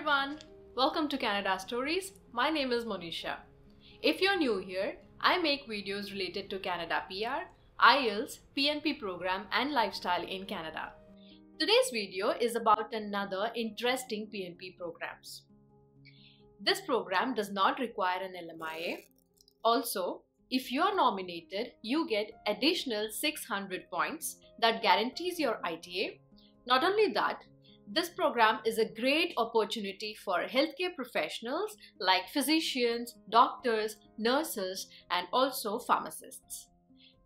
everyone! Welcome to Canada Stories. My name is Monisha. If you're new here, I make videos related to Canada PR, IELTS, PNP program and lifestyle in Canada. Today's video is about another interesting PNP programs. This program does not require an LMIA. Also, if you are nominated, you get additional 600 points that guarantees your ITA. Not only that, this program is a great opportunity for healthcare professionals like physicians, doctors, nurses, and also pharmacists.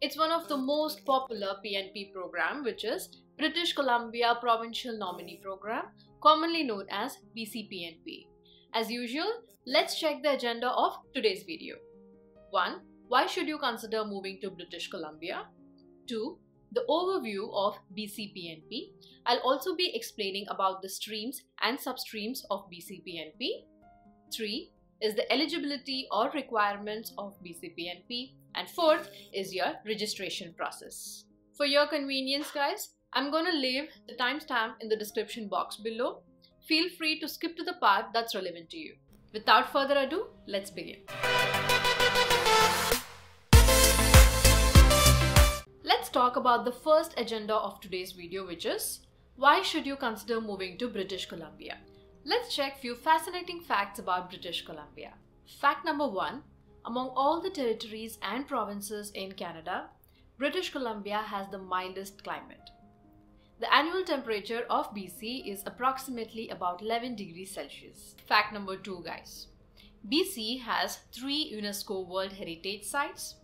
It's one of the most popular PNP program, which is British Columbia Provincial Nominee Program, commonly known as BC PNP. As usual, let's check the agenda of today's video. 1. Why should you consider moving to British Columbia? 2. The overview of BC PNP. I'll also be explaining about the streams and substreams of BC PNP. 3 is the eligibility or requirements of BC PNP. And 4th is your registration process. For your convenience, guys, I'm gonna leave the timestamp in the description box below. Feel free to skip to the part that's relevant to you. Without further ado, let's begin. Let's talk about the first agenda of today's video, which is why should you consider moving to British Columbia? Let's check few fascinating facts about British Columbia. Fact number 1, among all the territories and provinces in Canada, British Columbia has the mildest climate. The annual temperature of BC is approximately about 11 degrees Celsius. Fact number 2, guys. BC has 3 UNESCO World Heritage Sites,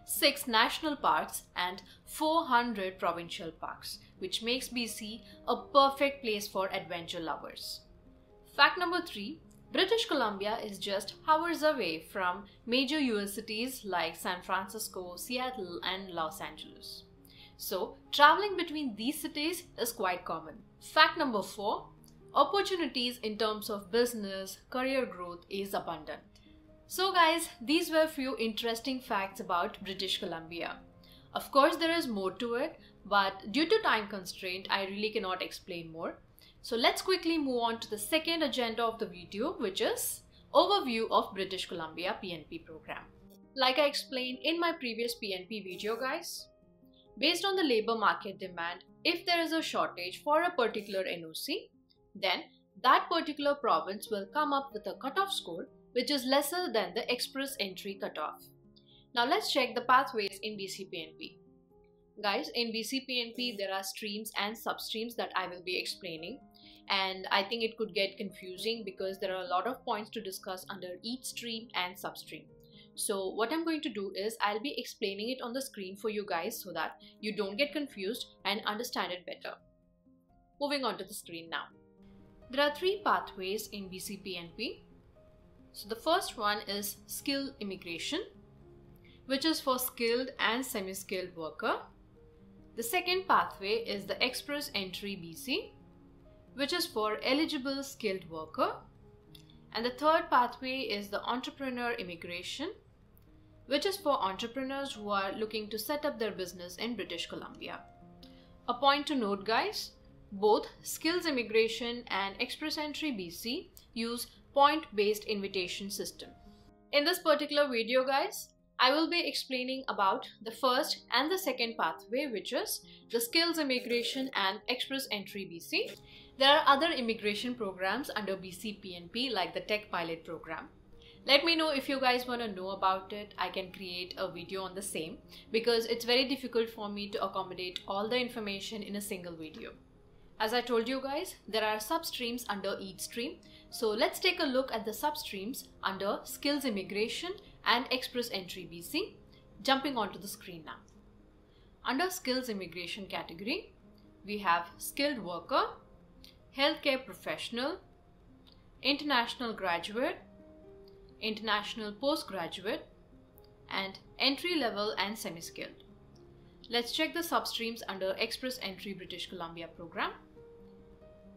6 national parks and 400 provincial parks, which makes BC a perfect place for adventure lovers. Fact number 3, British Columbia is just hours away from major US cities like San Francisco, Seattle and Los Angeles. So, traveling between these cities is quite common. Fact number 4, opportunities in terms of business, career growth is abundant. So guys, these were few interesting facts about British Columbia. Of course, there is more to it, but due to time constraint, I really cannot explain more. So let's quickly move on to the second agenda of the video, which is Overview of British Columbia PNP program. Like I explained in my previous PNP video, guys, based on the labor market demand, if there is a shortage for a particular NOC, then that particular province will come up with a cutoff score which is lesser than the express entry cutoff. Now let's check the pathways in BC PNP. Guys, in BC PNP there are streams and substreams that I will be explaining, and I think it could get confusing because there are a lot of points to discuss under each stream and substream. So what I'm going to do is I'll be explaining it on the screen for you guys so that you don't get confused and understand it better. Moving on to the screen now. There are 3 pathways in BC PNP. So the first one is skilled immigration, which is for skilled and semi-skilled worker. The second pathway is the express entry BC, which is for eligible skilled worker. And the third pathway is the entrepreneur immigration, which is for entrepreneurs who are looking to set up their business in British Columbia. A point to note, guys, both skills immigration and express entry BC use point-based invitation system. In this particular video, guys, I will be explaining about the first and the second pathway, which is the skills immigration and express entry BC. There are other immigration programs under BC PNP like the Tech Pilot program. Let me know if you guys want to know about it. I can create a video on the same because it's very difficult for me to accommodate all the information in a single video. As I told you guys, there are substreams under each stream. So let's take a look at the substreams under skills immigration and express entry BC. Jumping onto the screen now. Under skills immigration category, we have skilled worker, healthcare professional, international graduate, international postgraduate, and entry level and semi-skilled. Let's check the substreams under express entry British Columbia program.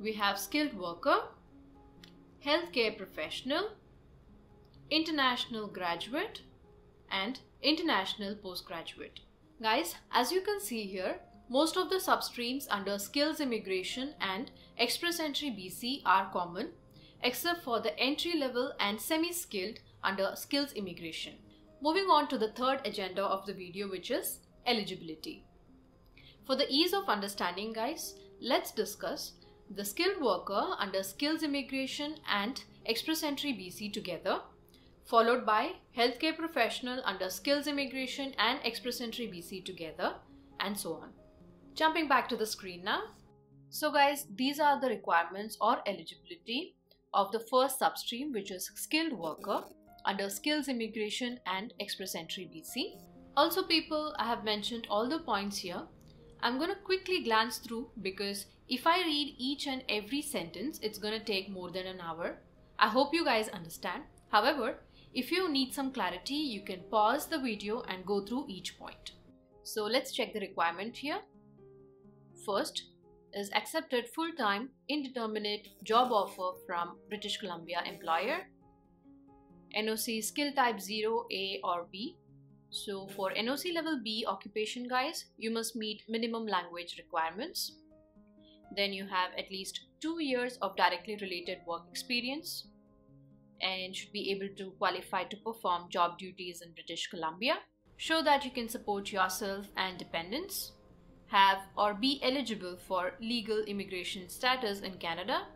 We have skilled worker, healthcare professional, international graduate, and international postgraduate. Guys, as you can see here, most of the substreams under skills immigration and express entry BC are common, except for the entry level and semi-skilled under skills immigration. Moving on to the third agenda of the video, which is eligibility. For the ease of understanding, guys, let's discuss the skilled worker under skills immigration and express entry BC together, followed by healthcare professional under skills immigration and express entry BC together, and so on. Jumping back to the screen now. So guys, these are the requirements or eligibility of the first substream, which is skilled worker under skills immigration and express entry BC. Also people, I have mentioned all the points here. I'm going to quickly glance through because if I read each and every sentence, it's going to take more than an hour. I hope you guys understand. However, if you need some clarity, you can pause the video and go through each point. So let's check the requirement here. First is accepted full-time indeterminate job offer from British Columbia employer. NOC skill type 0, A or B. So for NOC level B occupation, guys, you must meet minimum language requirements. Then you have at least 2 years of directly related work experience and should be able to qualify to perform job duties in British Columbia. Show that you can support yourself and dependents. Have or be eligible for legal immigration status in Canada.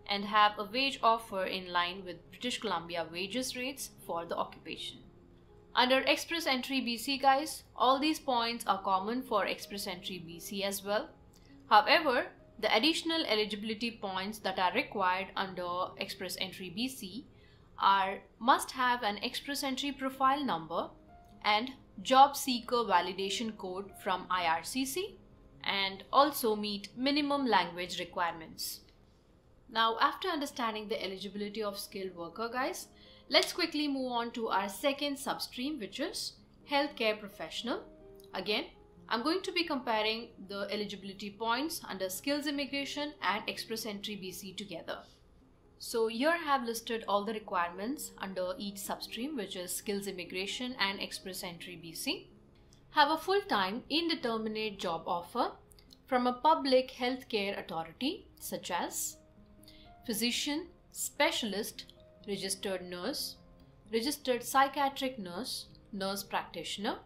And have a wage offer in line with British Columbia wages rates for the occupation. Under express entry BC, guys, all these points are common for express entry BC as well. However, the additional eligibility points that are required under express entry BC are must have an express entry profile number and job seeker validation code from IRCC, and also meet minimum language requirements. Now, after understanding the eligibility of skilled worker, guys, let's quickly move on to our second substream, which is healthcare professional. Again, I'm going to be comparing the eligibility points under skills immigration and express entry BC together. So here I have listed all the requirements under each substream, which is skills immigration and express entry BC. Have a full-time indeterminate job offer from a public healthcare authority such as physician, specialist, registered nurse, registered psychiatric nurse, nurse practitioner.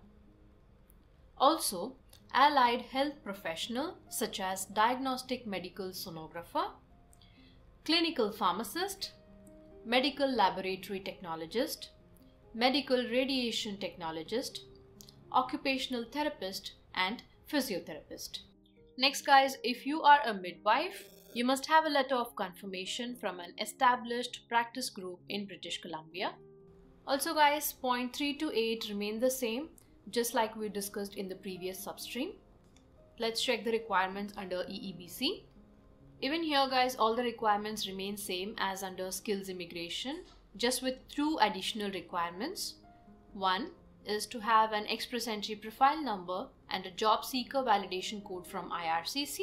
Also, allied health professional such as diagnostic medical sonographer, clinical pharmacist, medical laboratory technologist, medical radiation technologist, occupational therapist, and physiotherapist. Next, guys, if you are a midwife, you must have a letter of confirmation from an established practice group in British Columbia. Also, guys, point 3 to 8 remain the same, just like we discussed in the previous substream. Let's check the requirements under EEBC. Even here, guys, all the requirements remain same as under skills immigration, just with 2 additional requirements. One is to have an express entry profile number and a job seeker validation code from IRCC.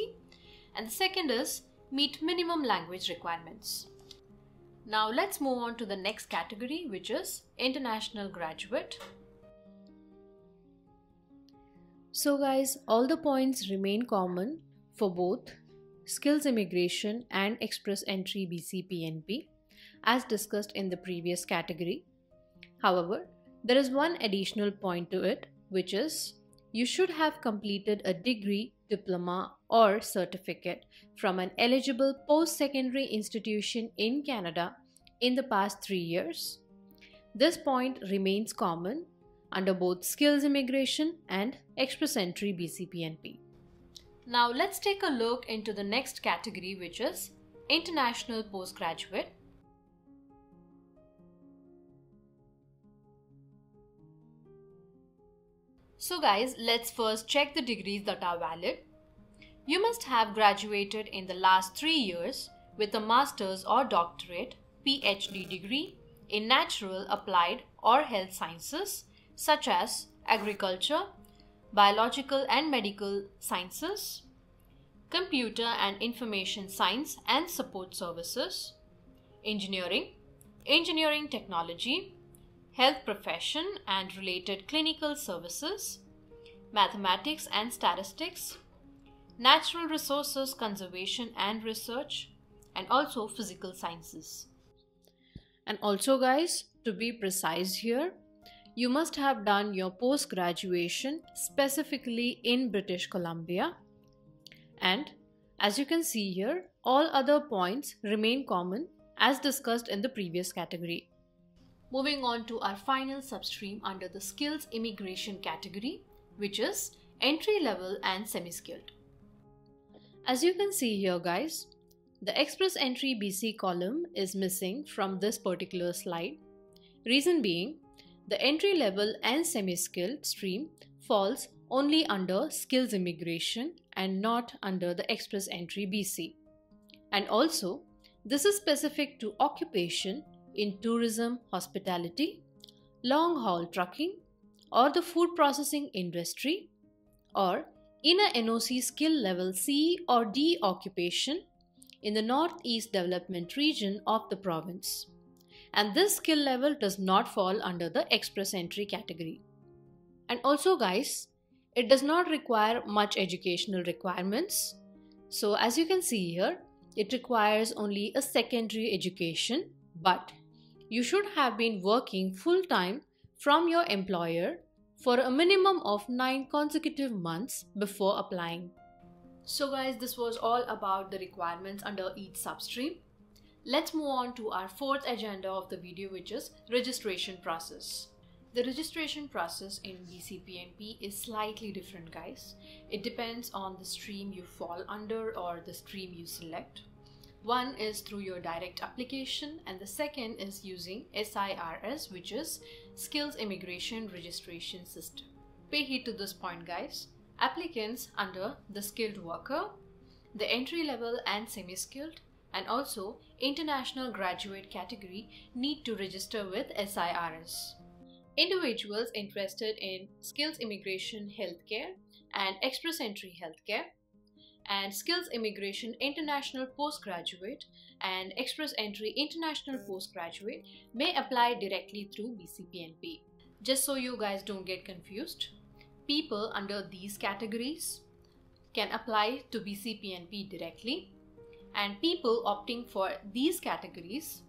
And the second is meet minimum language requirements. Now let's move on to the next category, which is international graduate. So guys, all the points remain common for both skills immigration and express entry BC PNP as discussed in the previous category. However, there is one additional point to it, which is you should have completed a degree, diploma or certificate from an eligible post-secondary institution in Canada in the past 3 years. This point remains common under both skills immigration and express entry BC PNP. Now let's take a look into the next category, which is international postgraduate. So guys, let's first check the degrees that are valid. You must have graduated in the last 3 years with a master's or doctorate, PhD degree in natural, applied or health sciences such as agriculture, biological and medical sciences, computer and information science and support services, engineering, engineering technology, health profession and related clinical services, mathematics and statistics, natural resources conservation and research, and also physical sciences. And also guys, to be precise here, you must have done your post-graduation specifically in British Columbia. And as you can see here, all other points remain common as discussed in the previous category. Moving on to our final substream under the skills immigration category, which is entry level and semi-skilled. As you can see here guys, the Express Entry BC column is missing from this particular slide. Reason being, the entry level and semi-skilled stream falls only under skills immigration and not under the Express Entry BC. And also, this is specific to occupation in tourism, hospitality, long-haul trucking, or the food processing industry, or in a NOC skill level C or D occupation in the Northeast Development region of the province. And this skill level does not fall under the Express Entry category. And also guys, it does not require much educational requirements. So as you can see here, it requires only a secondary education, but you should have been working full-time from your employer for a minimum of 9 consecutive months before applying. So guys, this was all about the requirements under each substream. Let's move on to our fourth agenda of the video, which is registration process. The registration process in BC PNP is slightly different guys. It depends on the stream you fall under or the stream you select. One is through your direct application and the second is using SIRS, which is Skills Immigration Registration System. Pay heed to this point guys. Applicants under the skilled worker, the entry level and semi-skilled, and also international graduate category need to register with SIRS. Individuals interested in skills immigration healthcare and express entry healthcare and skills immigration international postgraduate and express entry international postgraduate may apply directly through BC PNP. Just so you guys don't get confused, people under these categories can apply to BC PNP directly, and people opting for these categories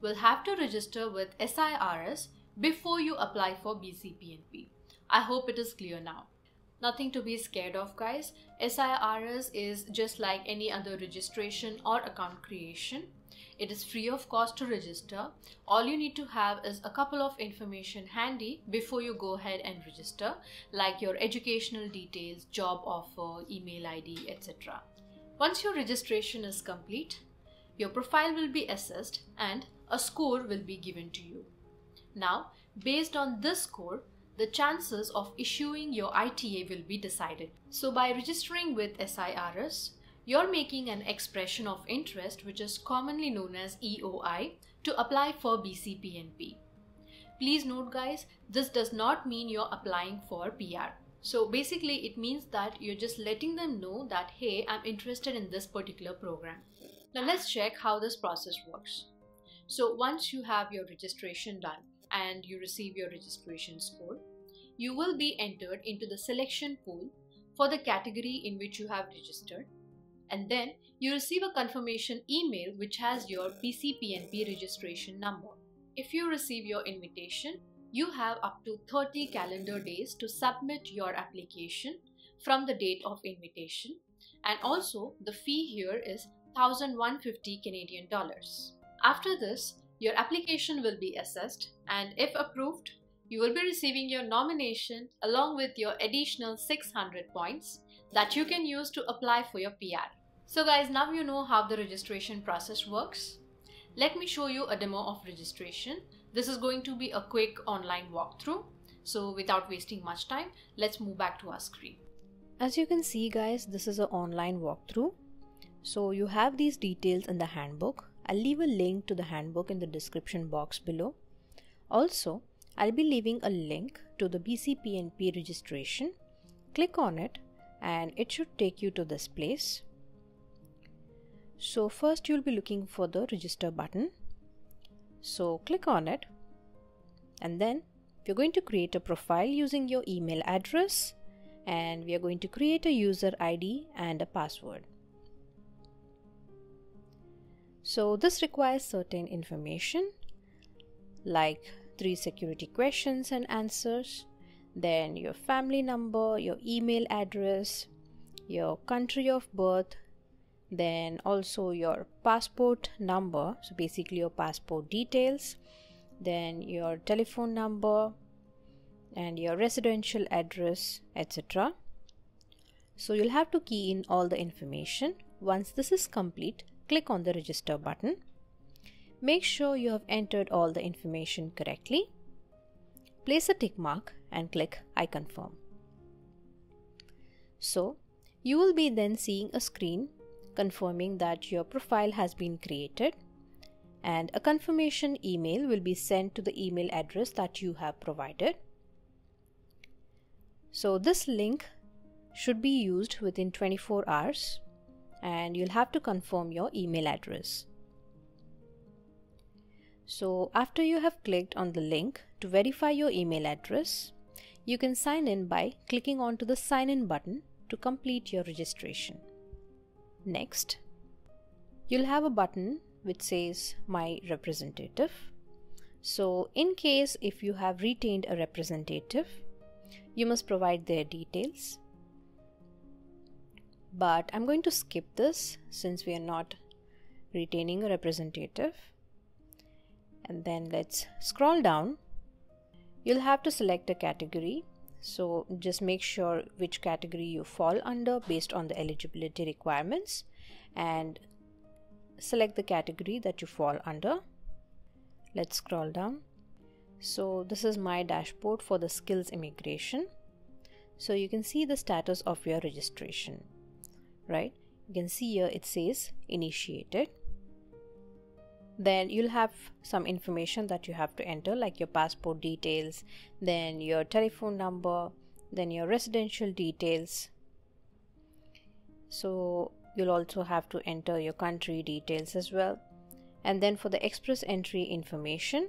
will have to register with SIRS before you apply for BC PNP. I hope it is clear now. Nothing to be scared of guys. SIRS is just like any other registration or account creation. It is free of cost to register. All you need to have is a couple of information handy before you go ahead and register, like your educational details, job offer, email ID, etc. Once your registration is complete, your profile will be assessed and a score will be given to you. Now, based on this score, the chances of issuing your ITA will be decided. So by registering with SIRS, you're making an expression of interest, which is commonly known as EOI, to apply for BC PNP. Please note guys, this does not mean you're applying for PR. So basically it means that you're just letting them know that, hey, I'm interested in this particular program. Now let's check how this process works. So once you have your registration done and you receive your registration score, you will be entered into the selection pool for the category in which you have registered, and then you receive a confirmation email which has your BC PNP registration number. If you receive your invitation, you have up to 30 calendar days to submit your application from the date of invitation, and also the fee here is 1,150 Canadian dollars. After this, your application will be assessed, and if approved, you will be receiving your nomination along with your additional 600 points that you can use to apply for your PR. So guys, now you know how the registration process works. Let me show you a demo of registration. This is going to be a quick online walkthrough. So without wasting much time, let's move back to our screen. As you can see guys, this is an online walkthrough. So you have these details in the handbook. I'll leave a link to the handbook in the description box below. Also, I'll be leaving a link to the BC PNP registration. Click on it and it should take you to this place. So first you'll be looking for the register button. So click on it, and then we're going to create a profile using your email address, and we are going to create a user ID and a password. So this requires certain information like 3 security questions and answers, then your family number, your email address, your country of birth, then also your passport number, so basically your passport details, then your telephone number and your residential address, etc. So you'll have to key in all the information. Once this is complete, click on the register button. Make sure you have entered all the information correctly. Place a tick mark and click I confirm. So you will be then seeing a screen confirming that your profile has been created, and a confirmation email will be sent to the email address that you have provided. So this link should be used within 24 hours and you'll have to confirm your email address. So after you have clicked on the link to verify your email address, you can sign in by clicking onto the sign in button to complete your registration. Next, you'll have a button which says My Representative. So in case if you have retained a representative, you must provide their details. But I'm going to skip this since we are not retaining a representative. And then let's scroll down. You'll have to select a category. So just make sure which category you fall under based on the eligibility requirements and select the category that you fall under. Let's scroll down. So this is my dashboard for the skills immigration. So you can see the status of your registration, right? You can see here it says initiated. Then you'll have some information that you have to enter like your passport details, then your telephone number, then your residential details. So you'll also have to enter your country details as well. And then for the express entry information,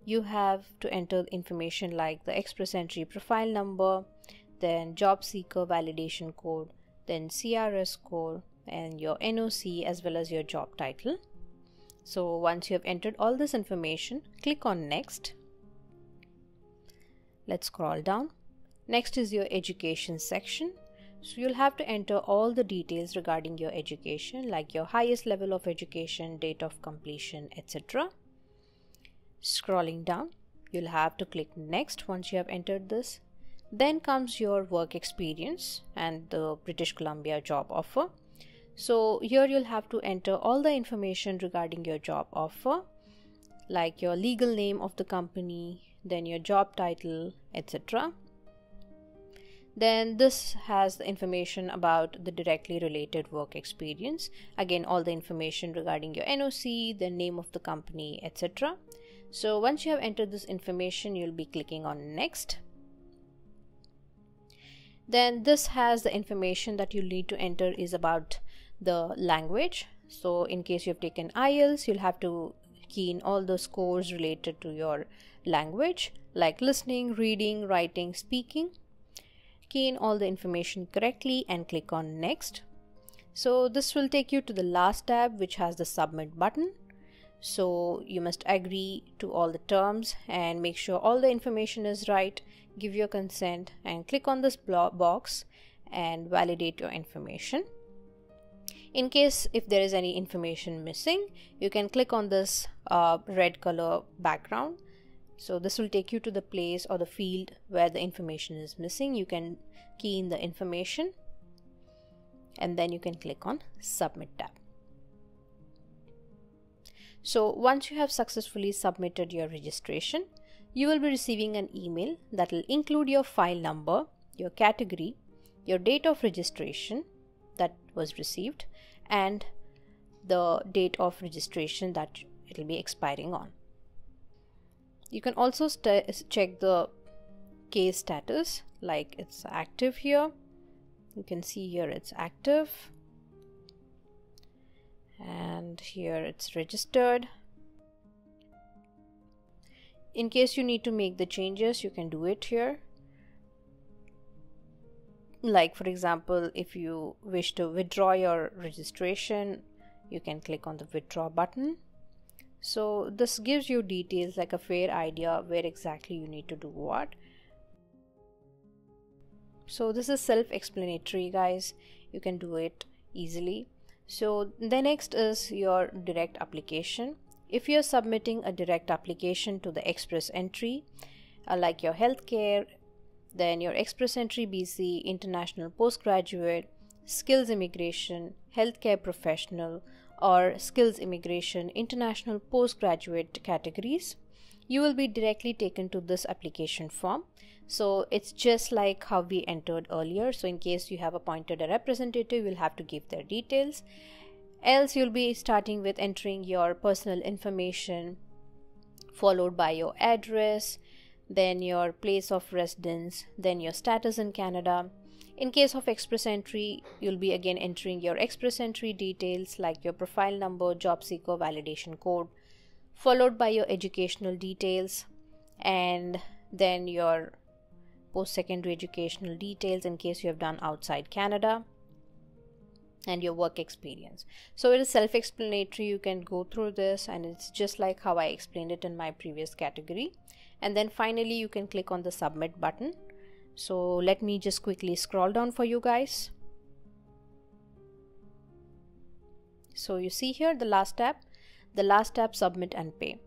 you have to enter information like the express entry profile number, then job seeker validation code, then CRS code, and your NOC as well as your job title. So once you have entered all this information, click on Next. Let's scroll down. Next is your education section. So you'll have to enter all the details regarding your education like your highest level of education, date of completion, etc. Scrolling down, you'll have to click Next once you have entered this. Then comes your work experience and the British Columbia job offer. So here you'll have to enter all the information regarding your job offer like your legal name of the company, then your job title, etc. Then this has the information about the directly related work experience. Again, all the information regarding your NOC, the name of the company, etc. So once you have entered this information, you'll be clicking on Next. Then this has the information that you need to enter is about the language. So in case you have taken IELTS, you'll have to key in all the scores related to your language like listening, reading, writing, speaking. Key in all the information correctly and click on Next. So this will take you to the last tab which has the Submit button. So you must agree to all the terms and make sure all the information is right, give your consent and click on this box and validate your information. In case if there is any information missing, you can click on this red color background. So this will take you to the place or the field where the information is missing. You can key in the information and then you can click on Submit tab. So once you have successfully submitted your registration, you will be receiving an email that will include your file number, your category, your date of registration that was received, and the date of registration that it will be expiring on. You can also check the case status like it's active here. You can see here it's active and here it's registered. In case you need to make the changes, you can do it here. Like for example, if you wish to withdraw your registration, you can click on the withdraw button. So this gives you details, like a fair idea where exactly you need to do what. So this is self-explanatory, guys. You can do it easily. So the next is your direct application. If you're submitting a direct application to the express entry, like your healthcare, then your express entry BC, international postgraduate, skills immigration, healthcare professional, or skills immigration, international postgraduate categories, you will be directly taken to this application form. So it's just like how we entered earlier. So in case you have appointed a representative, you'll have to give their details. Else you'll be starting with entering your personal information, followed by your address, then your place of residence, then your status in Canada. In case of express entry, you'll be again entering your express entry details like your profile number, job seeker validation code, followed by your educational details, and then your post-secondary educational details in case you have done outside Canada, and your work experience. So it is self-explanatory. You can go through this, and it's just like how I explained it in my previous category. And then finally you can click on the submit button. So let me just quickly scroll down for you guys. So you see here the last tab, submit and pay.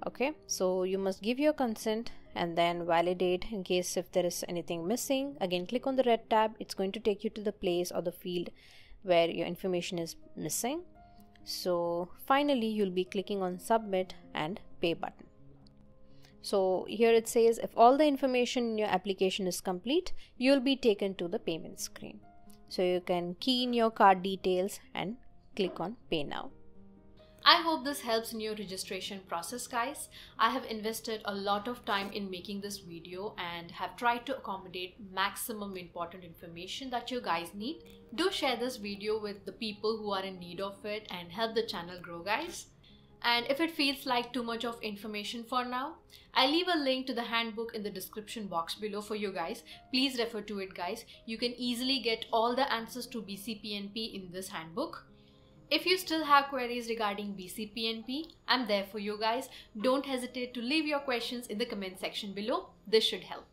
Okay, so you must give your consent and then validate. In case if there is anything missing, again click on the red tab. It's going to take you to the place or the field where your information is missing. So finally you'll be clicking on submit and pay button. So here it says if all the information in your application is complete, you'll be taken to the payment screen. So you can key in your card details and click on pay now. I hope this helps in your registration process, guys. I have invested a lot of time in making this video and have tried to accommodate maximum important information that you guys need. Do share this video with the people who are in need of it and help the channel grow, guys. And if it feels like too much of information for now, I'll leave a link to the handbook in the description box below for you guys. Please refer to it, guys. You can easily get all the answers to BC PNP in this handbook. If you still have queries regarding BC PNP, I'm there for you guys. Don't hesitate to leave your questions in the comment section below. This should help.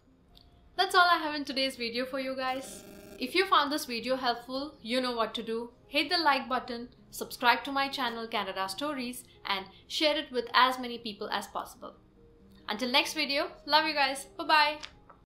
That's all I have in today's video for you guys. If you found this video helpful, you know what to do. Hit the like button, subscribe to my channel Canada Stories, and share it with as many people as possible. Until next video, love you guys. Bye-bye.